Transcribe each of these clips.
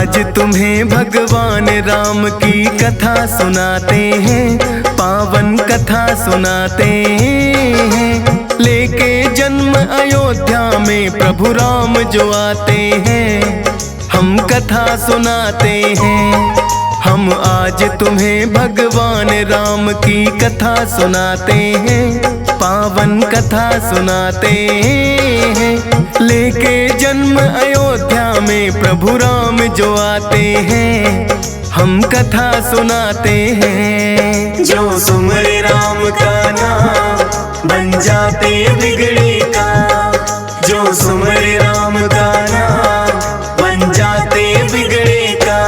आज तुम्हें भगवान राम की कथा सुनाते हैं, पावन कथा सुनाते हैं। लेके जन्म अयोध्या में प्रभु राम जो आते हैं, हम कथा सुनाते हैं। हम आज तुम्हें भगवान राम की कथा सुनाते हैं, पावन कथा सुनाते हैं। लेके जन्म अयोध्या में प्रभु राम जो आते हैं, हम कथा सुनाते हैं। जो सुमरे राम का नाम बन जाते बिगड़े काम, जो सुमरे राम का नाम बन जाते बिगड़े काम।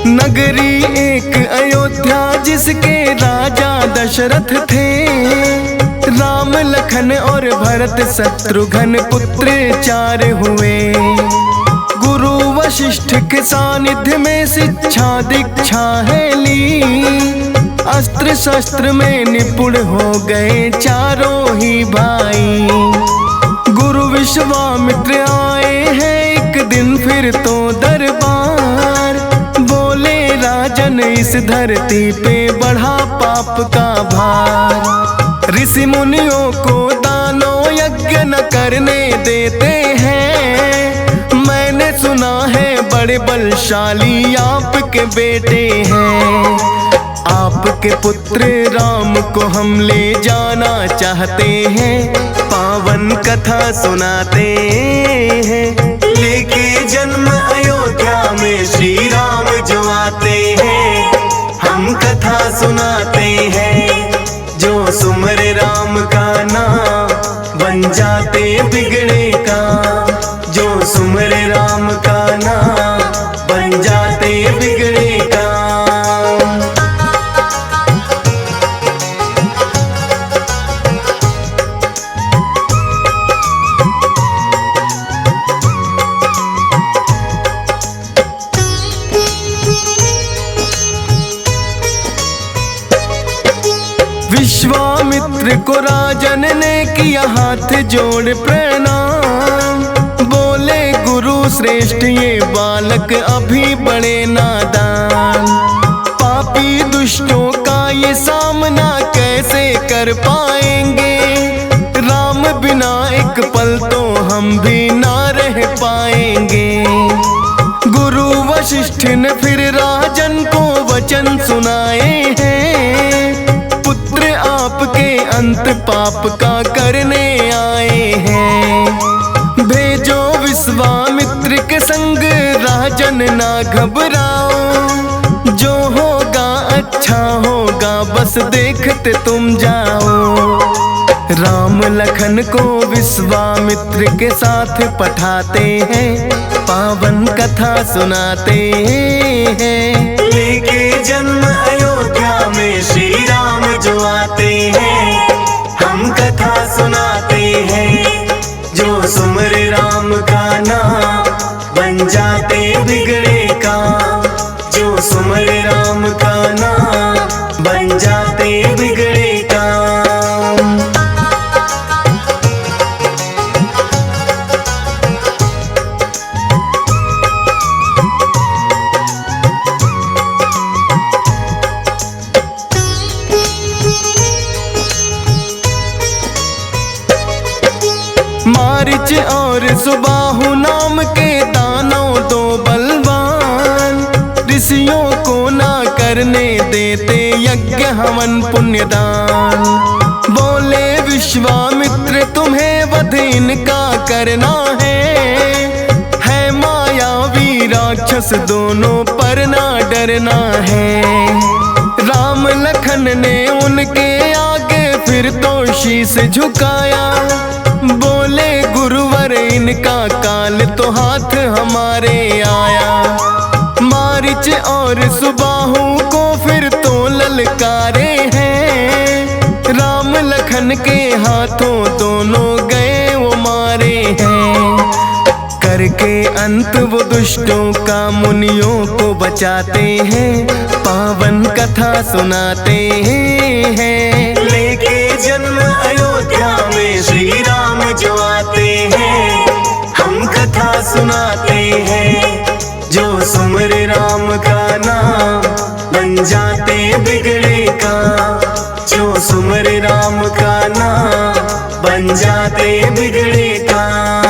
नगरी एक अयोध्या जिसके राजा दशरथ थे, राम लखन और भरत शत्रुघ्न पुत्र 4 हुए। गुरु वशिष्ठ के सानिध्य में शिक्षा दीक्षा है ली, अस्त्र शस्त्र में निपुण हो गए चारों ही भाई। गुरु विश्वामित्र आए हैं एक दिन फिर तो दरबार, बोले राजन इस धरती पे बढ़ा पाप का भार। ऋषि मुनियों को दानों यज्ञ न करने देते हैं, मैंने सुना है बड़े बलशाली आपके बेटे हैं। आपके पुत्र राम को हम ले जाना चाहते हैं, पावन कथा सुनाते हैं। लेके जन्म अयोध्या में श्री राम जो आते हैं, हम कथा सुनाते हैं। जो सुमरे राम का नाम बन जाते बिगड़े काम, जो सुमरे राम का नाम बन जाते बिगड़े काम। विश्वामित्र को राजन ने किया हाथ जोड़ प्रणाम, बोले गुरु श्रेष्ठ ये बालक अभी बड़े नादान। पापी दुष्टों का ये सामना कैसे कर पाएंगे, राम बिना एक पल तो हम भी ना रह पाएंगे। गुरु वशिष्ठ ने फिर राजन को वचन सुनाए हैं, पुत्र आपके अंत पाप का करने आए हैं। भेजो विश्वामित्र के संग राजन ना घबराओ, जो होगा अच्छा होगा बस देखते तुम जाओ। राम लखन को विश्वामित्र के साथ पठाते हैं, पावन कथा सुनाते हैं। लेके जन्म अयोध्या में श्री राम जो आते हैं, हम कथा सुनाते हैं। जो सुमरे राम का नाम बन जाते बिगड़े काम, जो सुमरे राम का नाम बन जाते बिगड़े काम। मारिच और सुबाहु नाम के दानव 2 बलवान, ऋषियों को ना करने देते यज्ञ हवन पुण्यदान। बोले विश्वामित्र तुम्हें वध इनका करना है मायावी राक्षस दोनों पर ना डरना है। राम लखन ने उनके आगे फिर तो शीश झुकाया, बोले गुरुवर इनका काल तो हाथ हमारे आया। मारिच और सुबाहु को फिर तो ललकारे हैं, राम लखन के हाथों दोनों गए वो मारे हैं। करके अंत वो दुष्टों का मुनियों को बचाते हैं, पावन कथा सुनाते हैं। लेके जन्म अयोध्या में श्री राम जो आते हैं, हम कथा सुनाते हैं। जो सुमरे राम का नाम बन जाते बिगड़े काम, जो सुमरे राम का नाम बन जाते बिगड़े काम।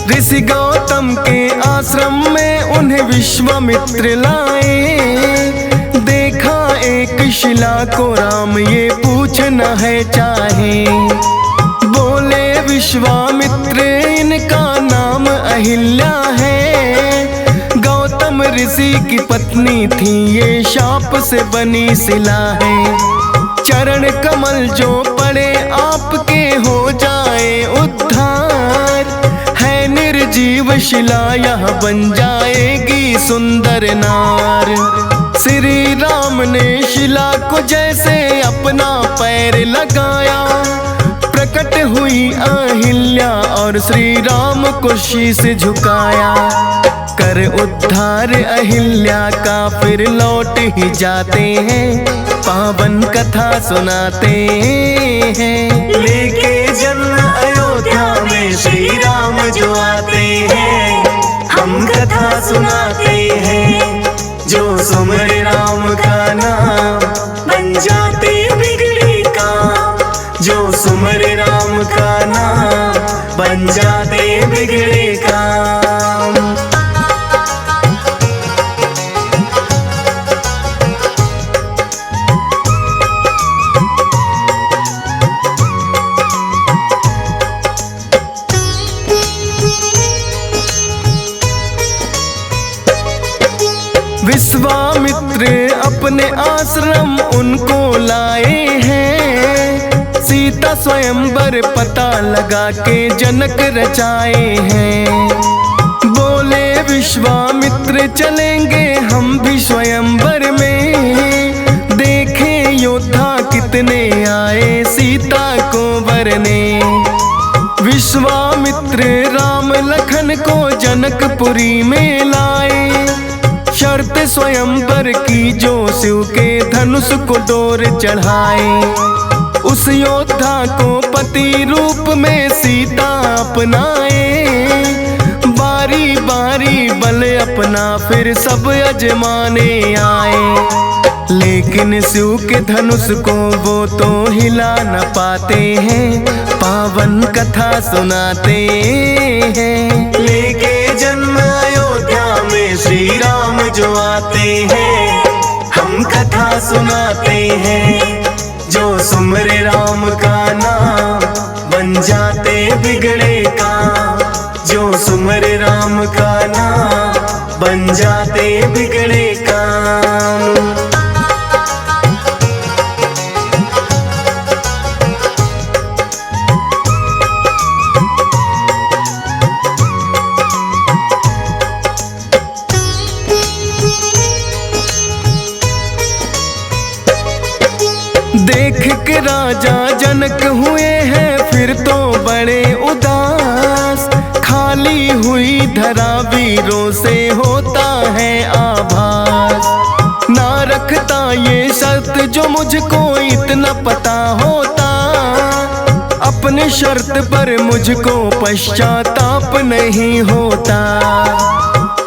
ऋषि गौतम के आश्रम में उन्हें विश्वामित्र लाए, देखा एक शिला को राम ये पूछना है चाहे। बोले विश्वामित्र इनका नाम अहिल्या है, गौतम ऋषि की पत्नी थी ये शाप से बनी शिला है। चरण कमल जो पड़े आपके हो जाए उद्धार, है निर्जीव शिला यह बन जाएगी सुंदर नार। श्री राम ने शिला को जैसे अपना पैर लगाया, प्रकट हुई अहिल्या और श्री राम को शीश झुकाया। कर उद्धार अहिल्या का फिर लौट ही जाते हैं, पावन कथा सुनाते हैं। लेके जन्म अयोध्या में श्री राम जो आते हैं, हम कथा सुनाते हैं। जो सुमरे राम का नाम बन जाते बिगड़े काम, जो सुमरे राम का नाम बन जाते बिगड़े काम। विश्वामित्र अपने आश्रम उनको लाए हैं, सीता स्वयंवर पता लगा के जनक रचाए हैं। बोले विश्वामित्र चलेंगे हम भी स्वयंवर में, देखें योद्धा कितने आए सीता को वरने। विश्वामित्र राम लखन को जनकपुरी में लाए, शर्त स्वयंवर की जो शिव के धनुष को डोर चढ़ाए। उस योद्धा को पति रूप में सीता अपनाए, बारी बारी बल अपना फिर सब अजमाने आए। लेकिन शिव के धनुष को वो तो हिला न पाते हैं, पावन कथा सुनाते हैं। लेके जन्म अयोध्या में श्री राम जो आते हैं, हम कथा सुनाते हैं। जो सुमरे राम का नाम बन जाते बिगड़े काम, जो सुमरे राम का नाम बन जाते बिगड़े काम। देख के राजा जनक हुए हैं फिर तो बड़े उदास, खाली हुई धरा वीरों से होता है आभास। ना रखता ये शर्त जो मुझको इतना पता होता, अपने शर्त पर मुझको पश्चाताप नहीं होता।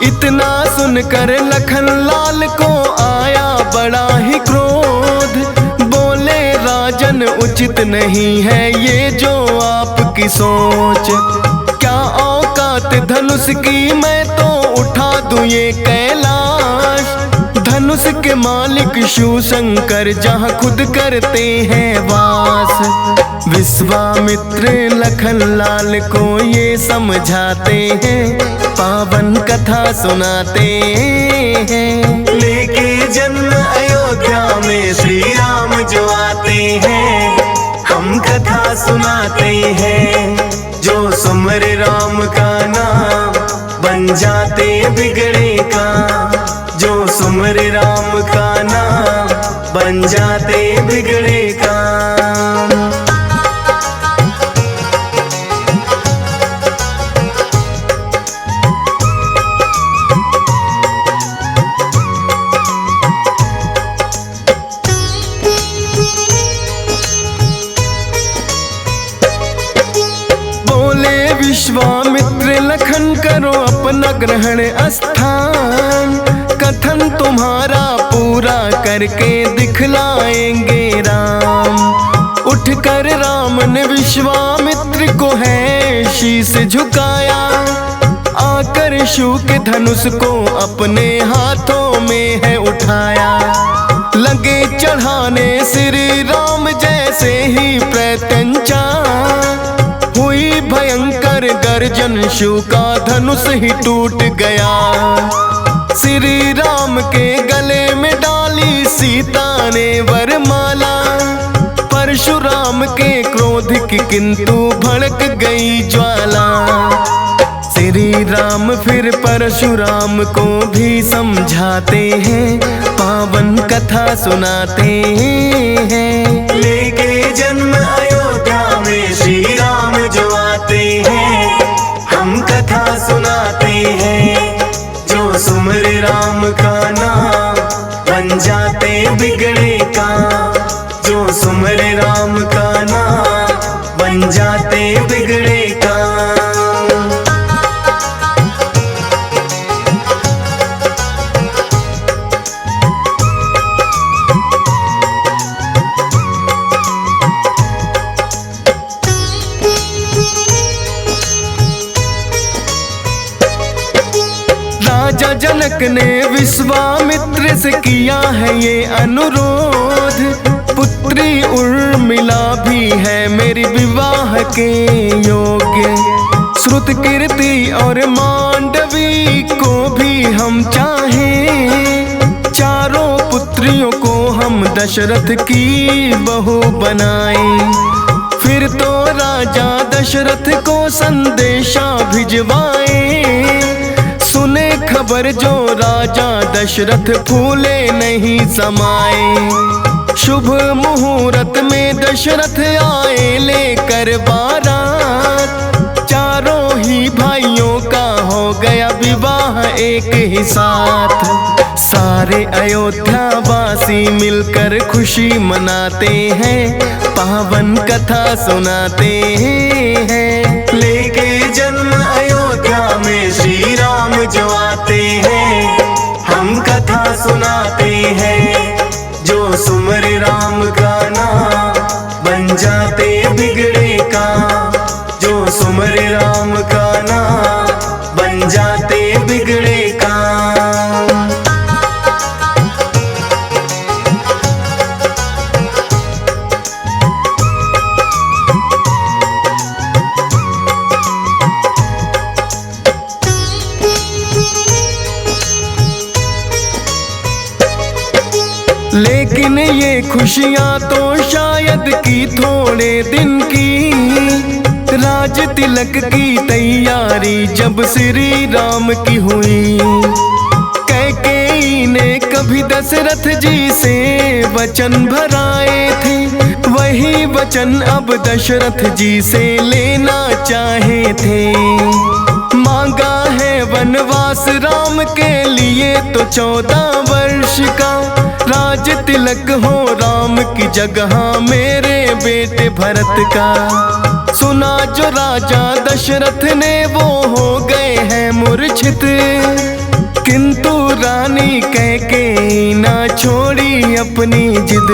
इतना सुनकर लखन लाल को आया बड़ा ही क्रोध, बोले राजन उचित नहीं है ये जो आपकी सोच। क्या औकात धनुष की मैं तो उठा दूं ये कैलाश, धनुष के मालिक शिव शंकर जहाँ खुद करते हैं वास। विश्वामित्र लखन लाल को ये समझाते हैं, पावन कथा सुनाते हैं। लेके जन्म अयोध्या में श्री राम जो आते हैं, हम कथा सुनाते हैं। जो सुमरे राम का नाम बन जाते बिगड़े काम। जो सुमरे राम का नाम बन जाते बिगड़े काम। विश्वामित्र लखन करो अपना ग्रहण स्थान। कथन तुम्हारा पूरा करके दिखलाएंगे राम। उठकर राम ने विश्वामित्र को है शीश झुकाया। आकर शिव के धनुष को अपने हाथों में है उठाया। लगे चढ़ाने श्री राम जैसे ही प्रत्यंचा। हुई भयंकर गर्जन शिव का धनुष ही टूट गया। श्री राम के गले में डाली सीता ने वरमाला। परशुराम के क्रोध की किंतु भड़क गई ज्वाला। श्री राम फिर परशुराम को भी समझाते हैं, पावन कथा सुनाते हैं। लेके जन्म अयोध्या में श्री राम जो आते हैं, हम कथा सुनाते हैं। जो सुमरे राम का नाम बन जाते बिगड़े काम। जो सुमरे राम का नाम बन जाते बिगड़े काम। राजा जनक ने विश्वामित्र से किया है ये अनुरोध। पुत्री उर्मिला भी है मेरी विवाह के योग्य। श्रुत कीर्ति और मांडवी को भी हम चाहें। चारों पुत्रियों को हम दशरथ की बहू बनाएं। फिर तो राजा दशरथ को संदेशा भिजवाएं। सुने खबर जो राजा दशरथ फूले नहीं समाए। शुभ मुहूर्त में दशरथ आए लेकर बारात। चारों ही भाइयों का हो गया विवाह एक ही साथ। सारे अयोध्या वासी मिलकर खुशी मनाते हैं, पावन कथा सुनाते हैं। लेके जन्म अयोध्या में श्री राम जो आते हैं, हम कथा सुनाते हैं। जो सुमरे राम का नाम बन जाते बिगड़े काम। जो सुमरे राम का नाम बन जाते बिगड़े काम। लेकिन ये खुशियां तो शायद की थोड़े दिन की। राज तिलक की तैयारी जब श्री राम की हुई। कैकेयी ने कभी दशरथ जी से वचन भराए थे। वही वचन अब दशरथ जी से लेना चाहे थे। मांगा है वनवास राम के लिए तो 14 वर्ष का। राज तिलक हो राम की जगह मेरे बेटे भरत का। सुना जो राजा दशरथ ने वो हो गए हैं मूर्छित। किंतु रानी कैकेयी ना छोड़ी अपनी जिद।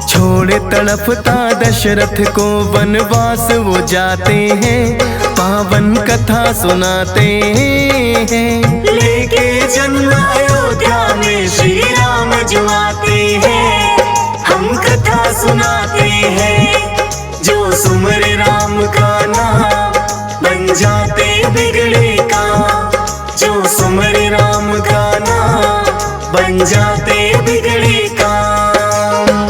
छोड़े तड़पता दशरथ को वनवास वो जाते हैं, पावन कथा सुनाते हैं। लेके जन्म अयोध्या में श्री राम जो आते हैं, हम कथा सुनाते हैं। जो सुमरे राम का नाम बन जाते बिगड़े काम। जो सुमरे राम का नाम बन जाते बिगड़े काम।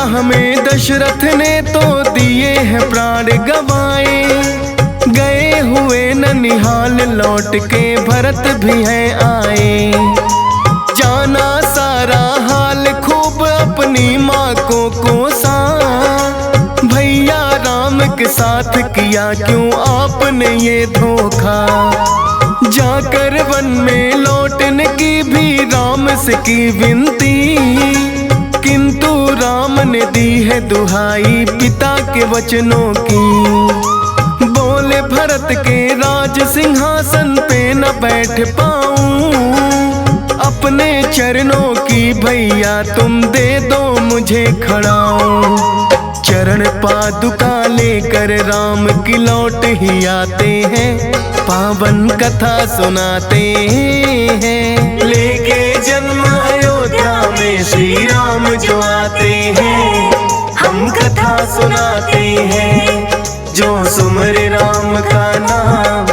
राह में दशरथ ने तो दिए हैं प्राण गवाए, गए हुए ननिहाल लौट के भरत भी हैं आए। जाना सारा हाल खूब अपनी माँ को कोसा, भैया राम के साथ किया क्यों आपने ये धोखा। जाकर वन में लौटने की भी राम से की विनती, किंतु राम ने दी है दुहाई पिता के वचनों की। बोले भरत के राज सिंहासन पे न बैठ पाऊं, अपने चरणों की भैया तुम दे दो मुझे खड़ाऊं। चरण पादुका लेकर राम की लौट ही आते हैं, पावन कथा सुनाते हैं। लेके जन्म अयोध्या में श्री राम जो आते हैं, हम कथा सुनाते हैं। जो सुमर राम का नाम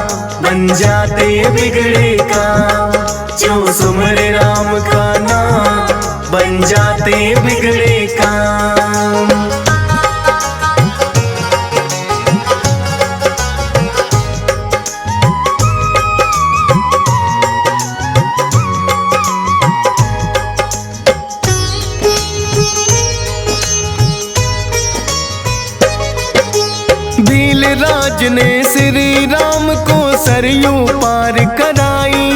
बन जाते बिगड़े काम, जो सुमर राम का नाम बन जाते बिगड़े काम। राज ने श्री राम को सरयू पार कराई,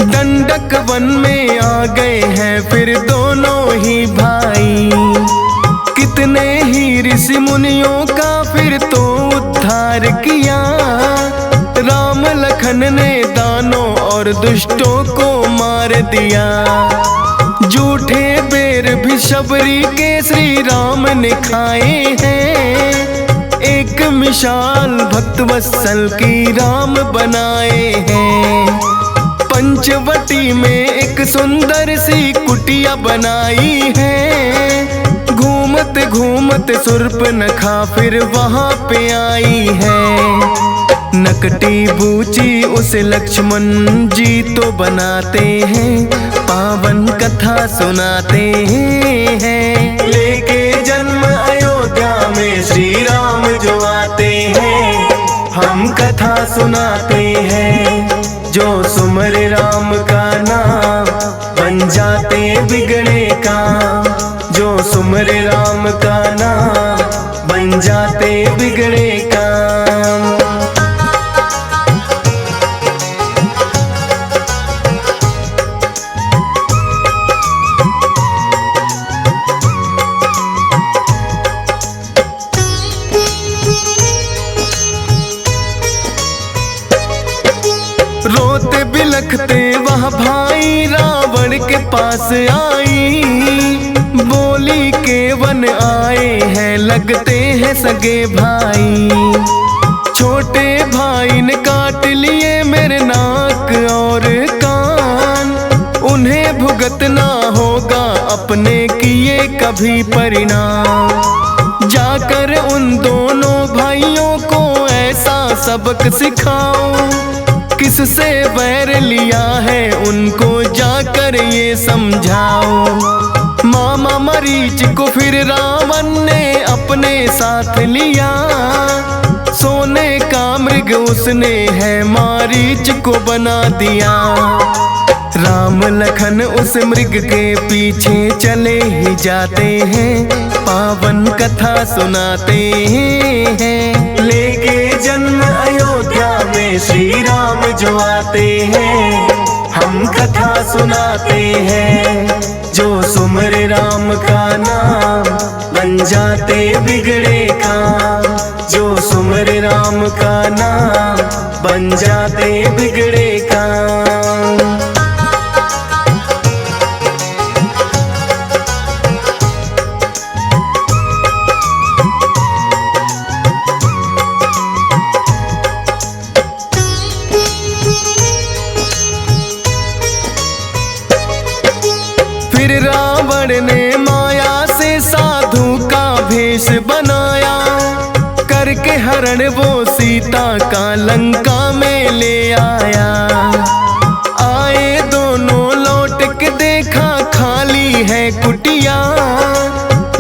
दंडक वन में आ गए हैं फिर दोनों ही भाई। कितने ही ऋषि मुनियों का फिर तो उद्धार किया, राम लखन ने दानों और दुष्टों को मार दिया। झूठे बेर भी शबरी के श्री राम ने खाए हैं, एक मिसाल भक्त वत्सल की राम बनाए हैं। पंचवटी में एक सुंदर सी कुटिया बनाई है, घूमते घूमते शूर्पणखा फिर वहाँ पे आई है। नकटी बूची उसे लक्ष्मण जी तो बनाते हैं, पावन कथा सुनाते हैं। लेके जन्म अयोध्या में श्री राम जो आते हैं, हम कथा सुनाते हैं। जो सुमर राम का नाम बन जाते बिगड़े काम, जो सुमर राम का नाम बन जाते बिगड़े काम। रोते बिलखते वह भाई रावण के पास आई, बोली के वन आए हैं लगते हैं सगे भाई। छोटे भाई ने काट लिए मेरे नाक और कान, उन्हें भुगतना होगा अपने किए कभी परिणाम। जाकर उन दोनों भाइयों को ऐसा सबक सिखाओ, किससे वैर लिया है उनको जाकर ये समझाओ। मामा मरीच को फिर रावण ने अपने साथ लिया, सोने का मृग उसने है मारीच को बना दिया। राम लखन उस मृग के पीछे चले ही जाते हैं, पावन कथा सुनाते हैं। लेके जन्म अयोध्या में श्री राम जो आते हैं, हम कथा सुनाते हैं। जो सुमर राम का नाम बन जाते बिगड़े काम, जो सुमर राम का नाम बन जाते बिगड़े काम। फिर रावण ने माया से साधु का भेष बनाया, करके हरण वो सीता का लंका में ले आया। आए दोनों लौट के देखा खाली है कुटिया,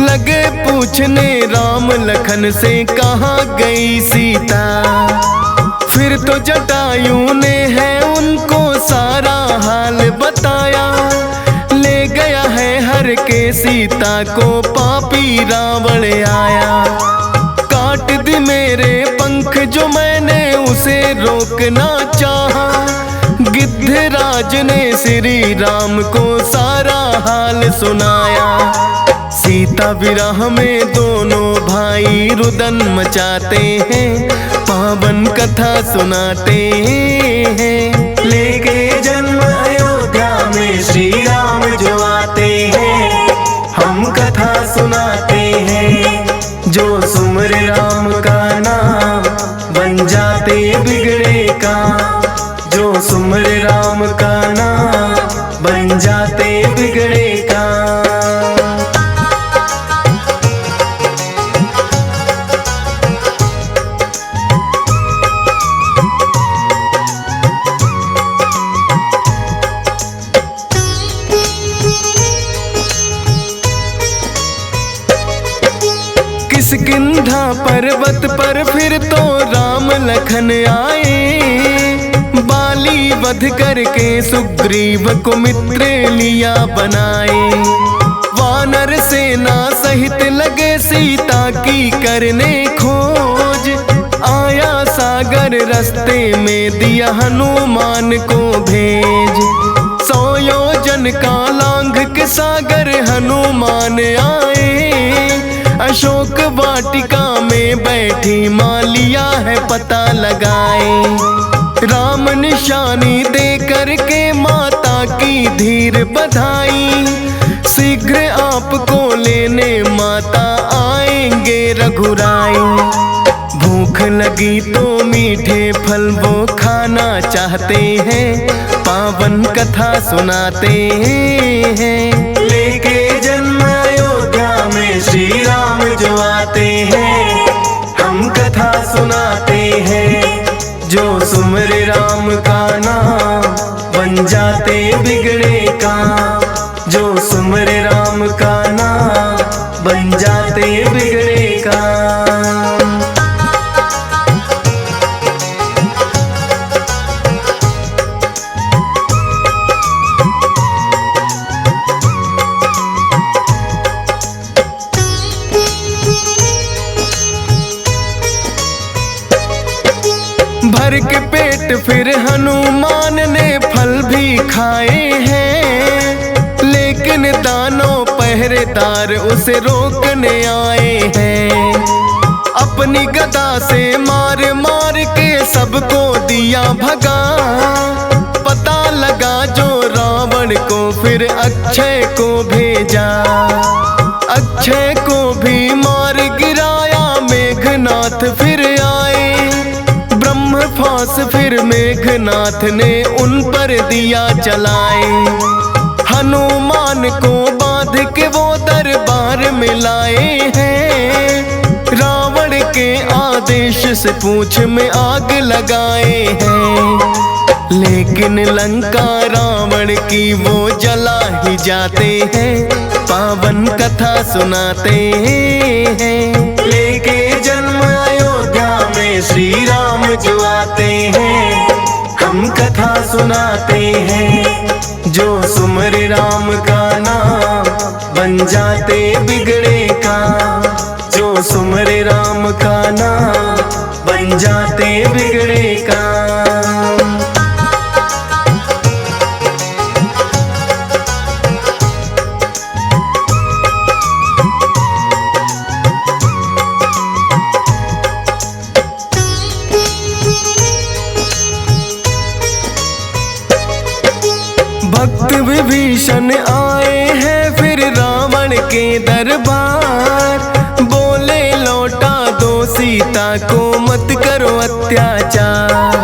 लगे पूछने राम लखन से कहाँ गई सीता। फिर तो जटायु ने है उनको सारा हाल बताया। ले गया है हर के सीता को पापी रावण आया। काट दी मेरे पंख जो मैंने उसे रोकना चाहा। गिद्धराज ने श्री राम को सारा हाल सुनाया। सीता विरह में दोनों भाई रुदन मचाते हैं, पावन कथा सुनाते हैं। लेके जन्म अयोध्या में श्री राम जो आते हैं, हम कथा सुनाते हैं। जो सुमर राम का नाम बन जाते बिगड़े काम। जो सुमर राम का नाम बन जाते बिगड़े काम। किष्किंधा पर्वत पर फिर तो राम लखन आए। बाली वध करके सुग्रीव को मित्र लिया बनाए। वानर सेना सहित लगे सीता की करने खोज। आया सागर रास्ते में दिया हनुमान को भेज। 100 योजन का लांघ के सागर हनुमान आए। अशोक वाटिका में बैठी मालिया है पता लगाए। राम निशानी दे करके माता की धीर बधाई। शीघ्र आपको लेने माता आएंगे रघुराई। भूख लगी तो मीठे फल वो खाना चाहते हैं, पावन कथा सुनाते हैं। लेके जन्म अयोध्या में श्री राम जो आते हैं, हम कथा सुनाते हैं। जो सुमर राम का नाम बन जाते बिगड़े काम। जो सुमर राम का नाम बन जाते बिगड़े काम। भर के पेट फिर हनुमान ने फल भी खाए हैं। लेकिन दानों पहरेदार उसे रोकने आए हैं। अपनी गदा से मार मार के सबको दिया भगा। पता लगा जो रावण को फिर अक्षय को भेजा। अक्षय को भी मार गिराया मेघनाथ फिर आए। ब्रह्मफास फिर मेघनाथ ने उन पर दिया चलाए। हनुमान को बांध के वो दरबार में लाए हैं। रावण के आदेश से पूंछ में आग लगाए हैं। लेकिन लंका रावण की वो जला ही जाते हैं, पावन कथा सुनाते हैं। लेके जन्म अयोध्या में श्री राम जो आते हैं, हम कथा सुनाते हैं। जो सुमर राम का नाम बन जाते बिगड़े काम। जो सुमर राम का नाम बन जाते बिगड़े काम। भक्त विभीषण आए हैं फिर रावण के दरबार। बोले लौटा दो सीता को मत करो अत्याचार।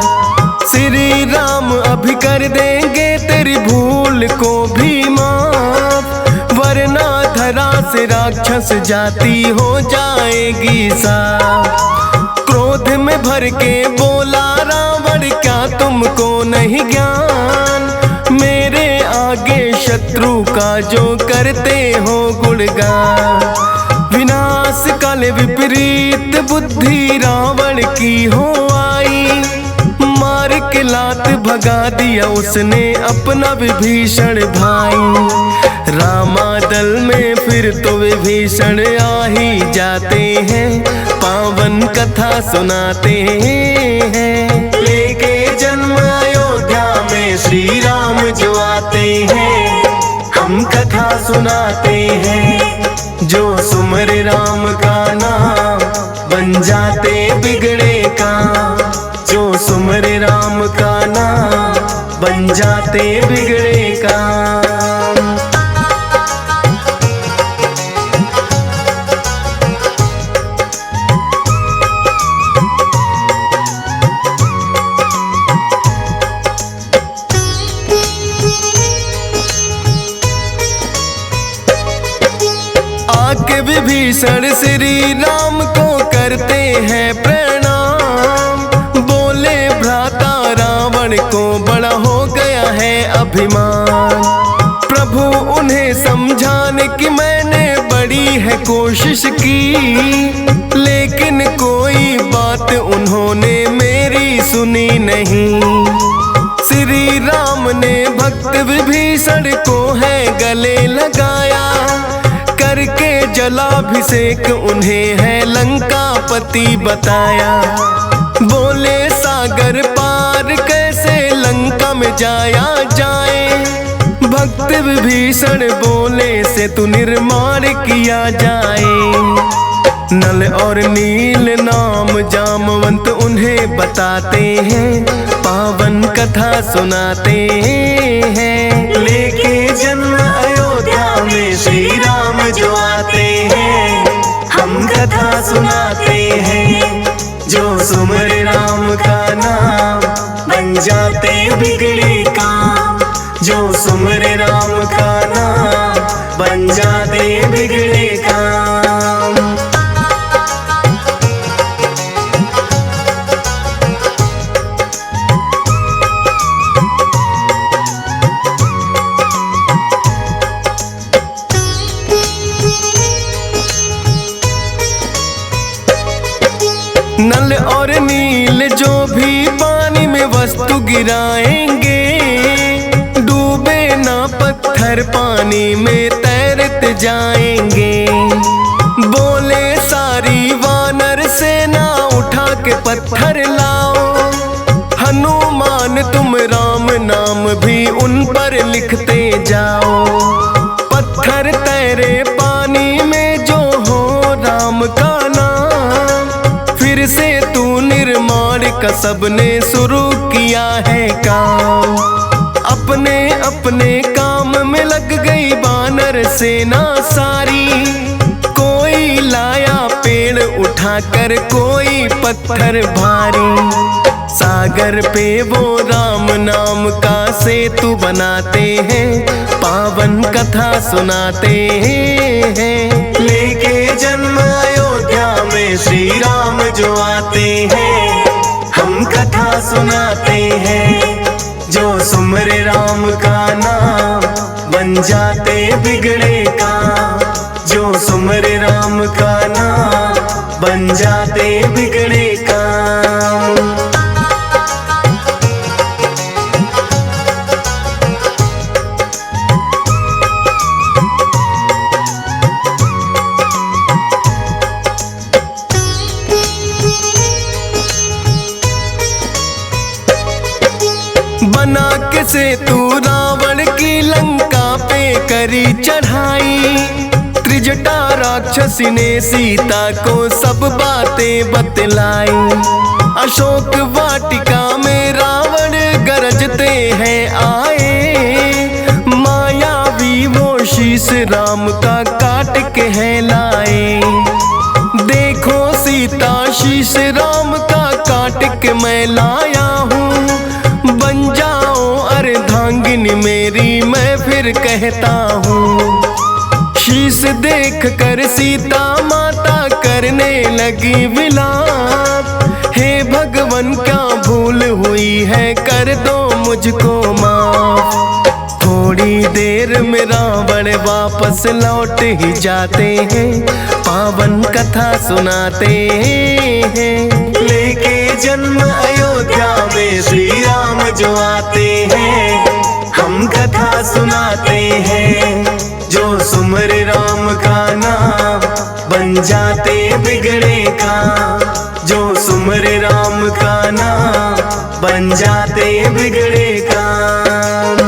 श्री राम अभी कर देंगे तेरी भूल को भी माफ। वरना धरा से राक्षस जाति हो जाएगी साफ। क्रोध में भर के बोला रावण क्या तुमको नहीं ज्ञान। मेरे आगे शत्रु का जो करते हो गुणगान। विनाश काले विपरीत बुद्धि रावण की हो आई, मार के लात भगा दिया उसने अपना विभीषण भाई। रामादल में फिर तो विभीषण आ ही जाते हैं, पावन कथा सुनाते हैं। लेके जन्म अयोध्या में श्री राम जो आते हैं, हम कथा सुनाते हैं। जो सुमर राम का नाम बन जाते बिगड़े काम, जो सुमर राम का नाम बन जाते बिगड़े काम। आके विभीषण श्री राम को करते हैं प्रणाम, बोले भ्राता रावण को बड़ा हो गया है अभिमान। प्रभु उन्हें समझाने की मैंने बड़ी है कोशिश की, लेकिन कोई बात उन्होंने मेरी सुनी नहीं। श्री राम ने भक्त विभीषण को है गले लगाया, करके जलाभिषेक उन्हें है लंकापति बताया। बोले सागर पार कैसे लंका में जाया जाए, भक्त विभीषण बोले से तू निर्माण किया जाए। नल और नील नाम जामवंत उन्हें बताते हैं, पावन कथा सुनाते हैं। लेके जन्म अयोध्या में श्री राम जो आते हैं, हम कथा सुनाते हैं। जो सुमर राम का नाम बन जाते बिगड़े काम, जो सुमर राम का नाम बन जाते बिगड़े काम। नल और नील जो भी पानी में वस्तु गिराएंगे, डूबे ना पत्थर पानी में तैरते जाएंगे। बोले सारी वानर सेना उठा के पत्थर लाओ, हनुमान तुम राम नाम भी उन पर लिखते जाओ। पत्थर तैरे पानी में जो हो राम का नाम, फिर से तू निर्माण का सबने शुरू किया है काम। अपने अपने काम में लग गई वानर सेना सारी, कोई लाया पेड़ उठाकर कोई पत्थर भारी। सागर पे वो राम नाम का सेतु बनाते हैं, पावन कथा सुनाते हैं। लेके जन्म अयोध्या में श्री राम जो आते हैं, हम कथा सुनाते हैं। जो सुमर राम का नाम बन जाते बिगड़े काम, जो सुमर राम का नाम बन जाते बिगड़े काम। बना के सेतु रावण की लंका पे करी चढ़ाई, त्रिजटा राक्षसी ने सीता को सब बातें बतलाई। अशोक वाटिका में रावण गरजते हैं आए, मायावी वो शीश राम का काट के है लाए। देखो सीता शीश राम का काट के मैं लाया हूँ, बन जाओ अर्धांगिनी मेरी मैं फिर कहता हूँ। शीश देख कर सीता माता करने लगी विलाप, हे भगवन क्या भूल हुई है कर दो मुझको माफ। थोड़ी ही देर में रावण वापस लौट ही जाते हैं, पावन कथा सुनाते हैं। लेके जन्म अयोध्या में श्री राम जो आते हैं, हम कथा सुनाते हैं। जो सुमर राम का नाम बन जाते बिगड़े काम, जो सुमर राम का नाम बन जाते बिगड़े काम।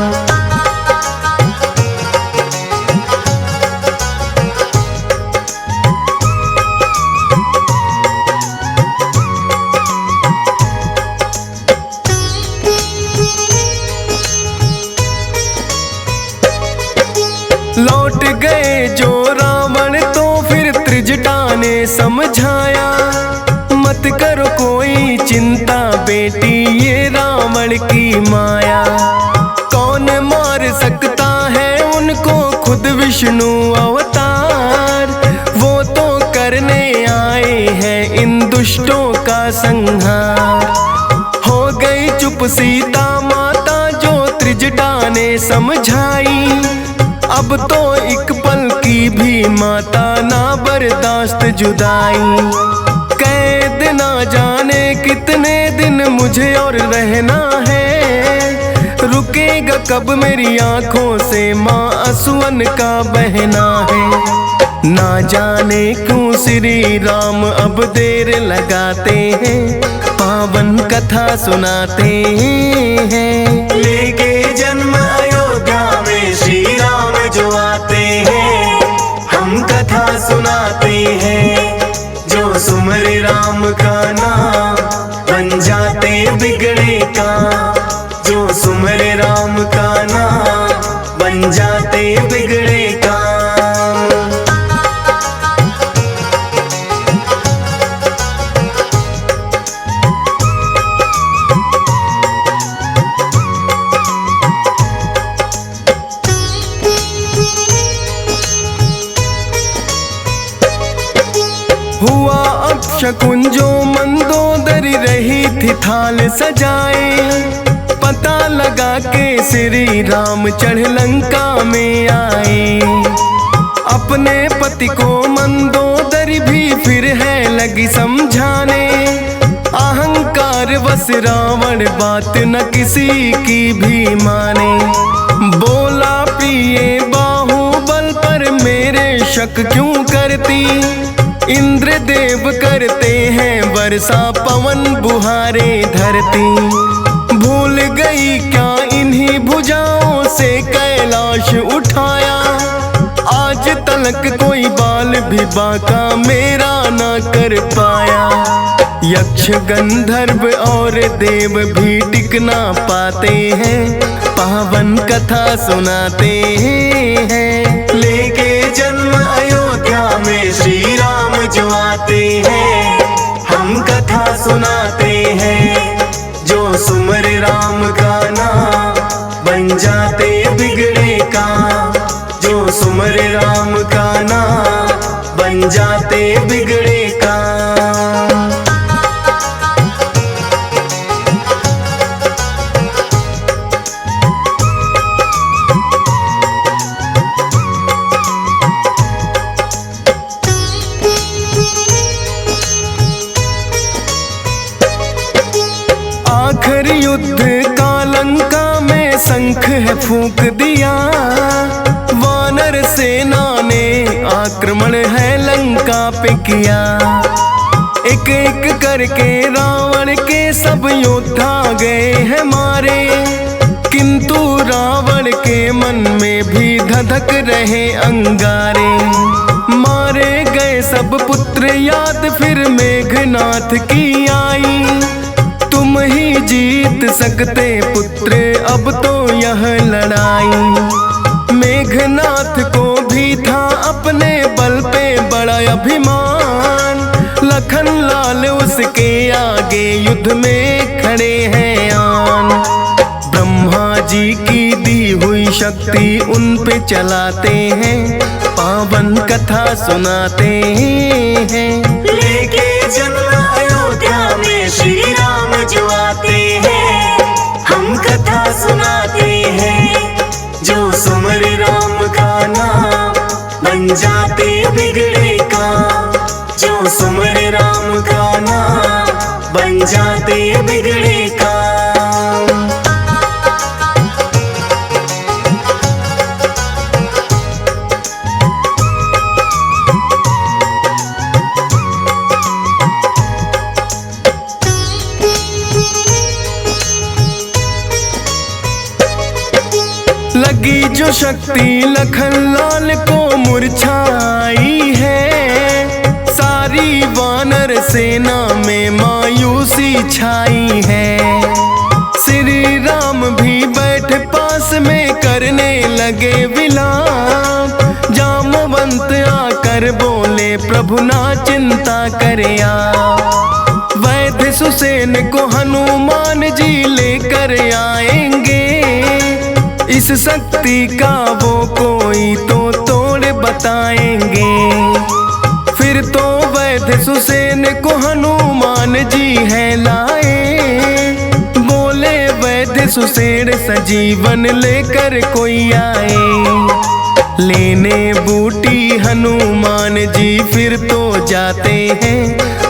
लौट गए जो रावण तो फिर त्रिजटा ने समझाया, मत करो कोई चिंता बेटी ये रावण की माया। कौन मार सकता है उनको खुद विष्णु अवतार, वो तो करने आए हैं इन दुष्टों का संहार। हो गई चुप सीता माता जो त्रिजटा ने समझाई, अब तो एक पल की भी माता ना बर्दाश्त जुदाई। कैद ना जाने कितने दिन मुझे और रहना है, रुकेगा कब मेरी आंखों से माँ असुअन का बहना है। ना जाने क्यों श्री राम अब देर लगाते हैं, पावन कथा सुनाते हैं। लेके जन्म अयोध्या में श्री राम जो आते हैं, हम कथा सुनाते हैं। जो सुमर राम का नाम बन जाते बिगड़े काम, जो सुमर राम का नाम बन जाते बिगड़े काम। हुआ अपशकुन जो मंदोदरी रही थी थाल सजाए, पता लगा के श्री राम चढ़ लंका में आए। अपने पति को मंदोदरी भी फिर है लगी समझाने, अहंकार वश रावण बात न किसी की भी माने। बोला प्रिय बाहुबल पर मेरे शक क्यों करती, इंद्र देव करते हैं वर्षा पवन बुहारे धरती। भूल गई क्या इन्हीं भुजाओं से कैलाश उठाया, आज तलक कोई बाल भी बाका मेरा ना कर पाया। यक्ष गंधर्व और देव भी टिक ना पाते हैं, पावन कथा सुनाते हैं। लेके जन्म अयोध्या में श्री राम जो आते हैं, हम कथा सुनाते हैं। जो सुमर राम का नाम बन जाते बिगड़े काम, जो सुमर राम का नाम बन जाते बिगड़े काम। आखिरी युद्ध का लंका में शंख है फूंक दिया, वानर सेना ने आक्रमण है लंका पे किया। एक एक करके रावण के सब योद्धा गए हैं मारे, किंतु रावण के मन में भी धधक रहे अंगारे। मारे गए सब पुत्र याद फिर मेघनाथ की आई, तुम ही जीत सकते पुत्र अब तो यह लड़ाई। मेघनाथ को भी था अपने बल पे बड़ा अभिमान, लखन लाल उसके आगे युद्ध में खड़े हैं आन। ब्रह्मा जी की दी हुई शक्ति उन पे चलाते हैं, पावन कथा सुनाते हैं। लेके जन्म अयोध्या में श्री राम जो आते हैं, हम कथा सुनाते हैं। जो सुमर जाते बिगड़े काम। जो सुमरे राम का नाम बन जाते बिगड़े काम। लगी जो शक्ति लखन लाल को मुरझाई है, सारी वानर सेना में मायूसी छाई है। श्री राम भी बैठ पास में करने लगे विलाप। जामवंत आकर बोले प्रभु ना चिंता करे आप। वैद्य सुसेन को हनुमान जी लेकर आएंगे, इस शक्ति का वो कोई तो तोड़ बताएंगे। फिर तो वैद्य सुसेन को हनुमान जी है लाए। बोले वैद्य सुसेन सजीवन लेकर कोई आए। लेने बूटी हनुमान जी फिर तो जाते हैं,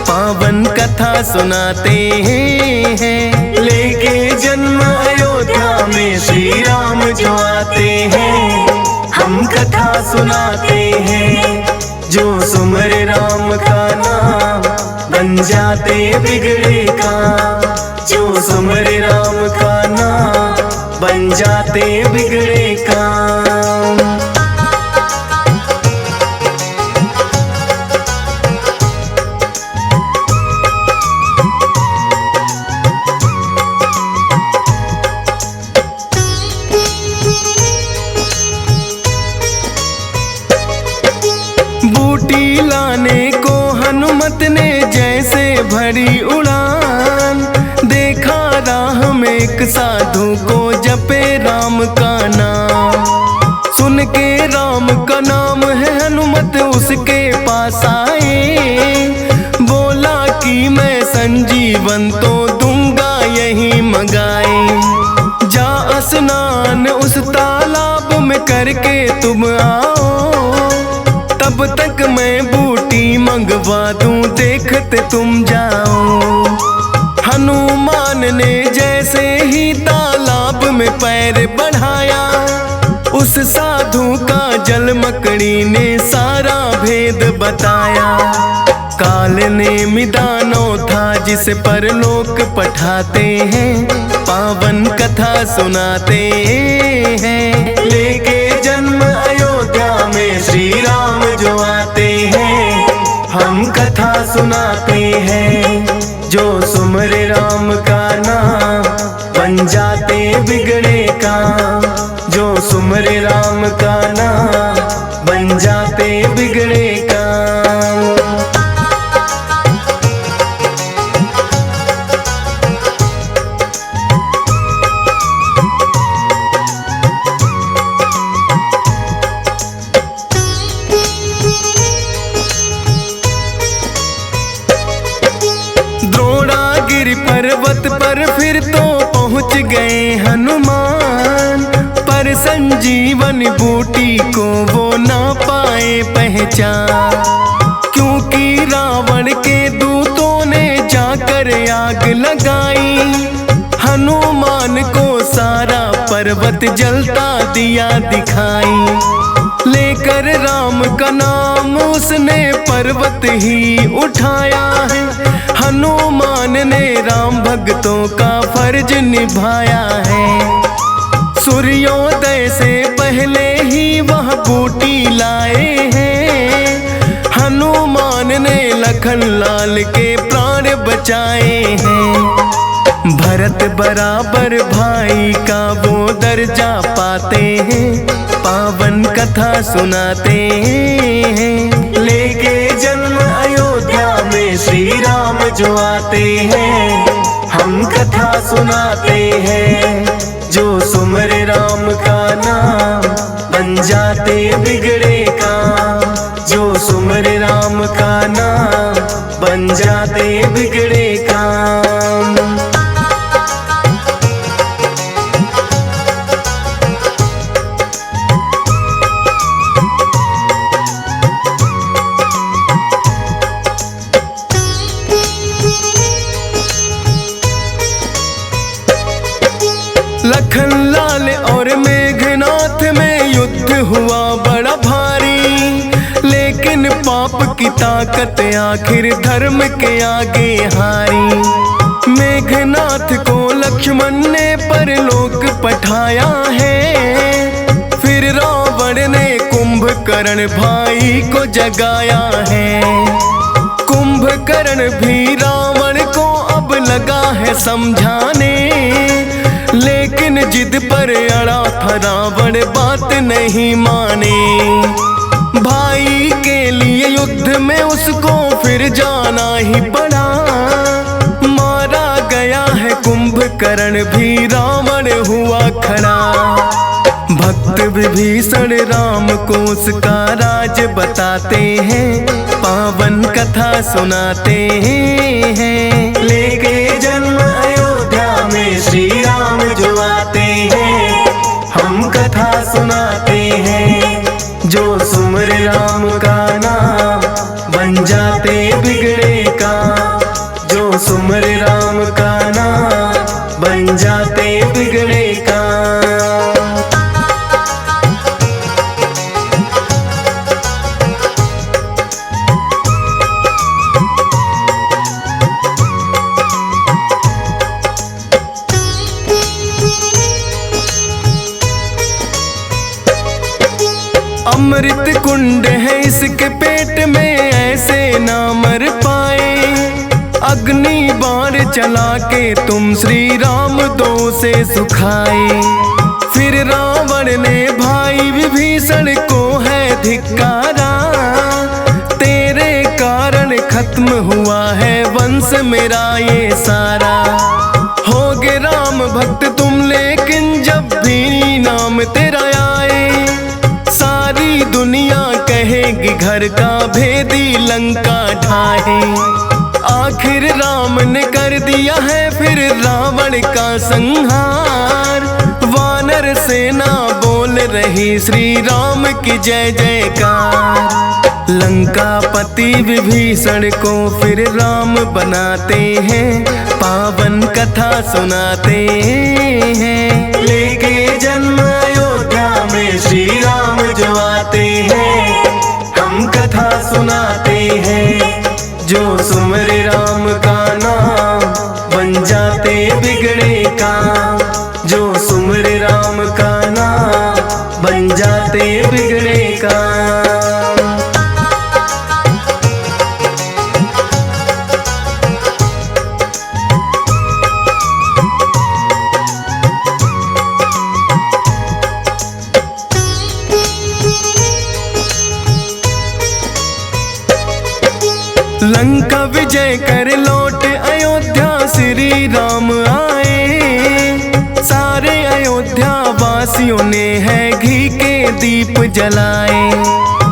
पावन कथा सुनाते हैं। लेके जन्म अयोध्या में श्री राम जो आते हैं, हम कथा सुनाते हैं। जो सुमरे राम का नाम बन जाते बिगड़े काम। जो सुमरे राम का नाम बन जाते बिगड़े काम। बूटी लाने को हनुमत ने जैसे भरी उड़ान। देखा राह में एक साधु को जपे राम का नाम। सुन के राम का नाम है हनुमत उसके पास आए। बोला कि मैं संजीवन तो दूंगा यही मंगाए। जा स्नान उस तालाब में करके तुम आओ, तब तक मैं बूटी मंगवा दूं देखते तुम जाओ। हनुमान ने जैसे ही तालाब में पैर बढ़ाया, उस साधु का जल मकड़ी ने सारा भेद बताया। काल ने मिदानो था जिसे परलोक पठाते हैं, पावन कथा सुनाते हैं। लेके जन्म अयोध्या में श्री राम जो आते हैं, हम कथा सुनाते हैं। जो सुमरे राम का नाम बन जाते बिगड़े काम। जो सुमरे राम का नाम बन जाते बिगड़े काम। द्रोणागिरि पर्वत पर फिर तो पहुंच गए हनुमान। पर संजीवन बूटी को वो ना पाए पहचान, क्योंकि रावण के दूतों ने जाकर आग लगाई। हनुमान को सारा पर्वत जलता दिया दिखाई। लेकर राम का नाम उसने पर्वत ही उठाया है। हनुमान ने राम भक्तों का फर्ज निभाया है। सूर्योदय से पहले ही वह बूटी लाए हैं। हनुमान ने लखन लाल के प्राण बचाए हैं। भरत बराबर भाई का वो दर्जा पाते हैं, पावन कथा सुनाते हैं। लेके जन्म अयोध्या में श्री राम जो आते हैं, हम कथा सुनाते हैं। जो सुमरे राम का नाम बन जाते बिगड़े काम। जो सुमरे राम का नाम बन जाते बिगड़े काम। लखन लाल और मेघनाथ में युद्ध हुआ बड़ा भारी, लेकिन पाप की ताकत आखिर धर्म के आगे हारी। मेघनाथ को लक्ष्मण ने परलोक पठाया है, फिर रावण ने कुंभकर्ण भाई को जगाया है। कुंभकर्ण भी रावण को अब लगा है समझाने, लेकिन जिद पर अड़ा था रावण बात नहीं माने। भाई के लिए युद्ध में उसको फिर जाना ही पड़ा, मारा गया है कुंभकर्ण भी रावण हुआ खड़ा। भक्त विभीषण राम को उसका राज बताते हैं, पावन कथा सुनाते हैं। लेके जन्म अयोध्या में श्री राम जो आते हैं, हम कथा सुनाते हैं। जो सुमर राम का नाम बन जाते बिगड़े काम, जो सुमर राम का नाम बन जाते बिगड़े काम। अमृत कुंड है इसके पेट में, ऐसे ना मर पाए। अग्नि बाण चला के तुम श्री राम दो से सुखाए। फिर रावण ने भाई विभीषण को है धिक्कारा, तेरे कारण खत्म हुआ है वंश मेरा ये सारा। होगे राम भक्त तुम लेकिन जब भी नाम तेरा आए, सारी दुनिया कहेगी घर का भेदी लंका ढाए। आखिर राम ने कर दिया है फिर रावण का संहार, वानर सेना बोल रही श्री राम की जय जयकार। लंकापति विभीषण को फिर राम बनाते हैं, पावन कथा सुनाते हैं। लेके जन्म अयोध्या में श्री राम जो आते हैं, हम कथा सुनाते हैं। जो सुमर राम का नाम बन जाते बिगड़े काम, जो सुमर राम का नाम बन जाते बिगड़े काम। लंका विजय कर लौट अयोध्या श्री राम आए। सारे अयोध्या वासियों ने है घी के दीप जलाए।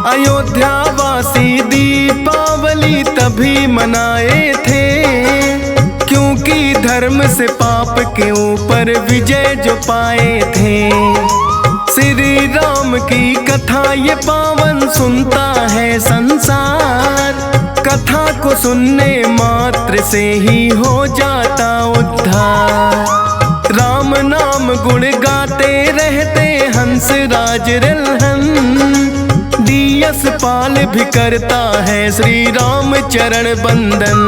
अयोध्या वासी दीपावली तभी मनाए थे, क्योंकि धर्म से पाप के ऊपर विजय जो पाए थे। श्री राम की कथा ये पावन सुनता है संसार, कथा को सुनने मात्र से ही हो जाता उद्धार। राम नाम गुण गाते रहते हंस राज रिलहन, दियस पाल भी करता है श्री राम चरण बंदन।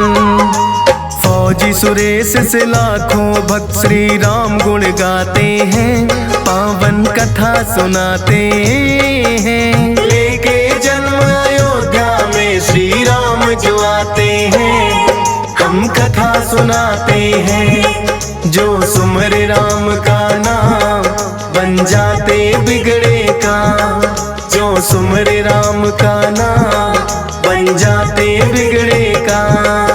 फौजी सुरेश से लाखों भक्त श्री राम गुण गाते हैं, पावन कथा सुनाते हैं। लेके जन्म अयोध्या में श्री राम जो आते हैं, हम कथा सुनाते हैं। जो सुमर राम का नाम बन जाते बिगड़े काम, जो सुमर राम का नाम बन जाते बिगड़े काम।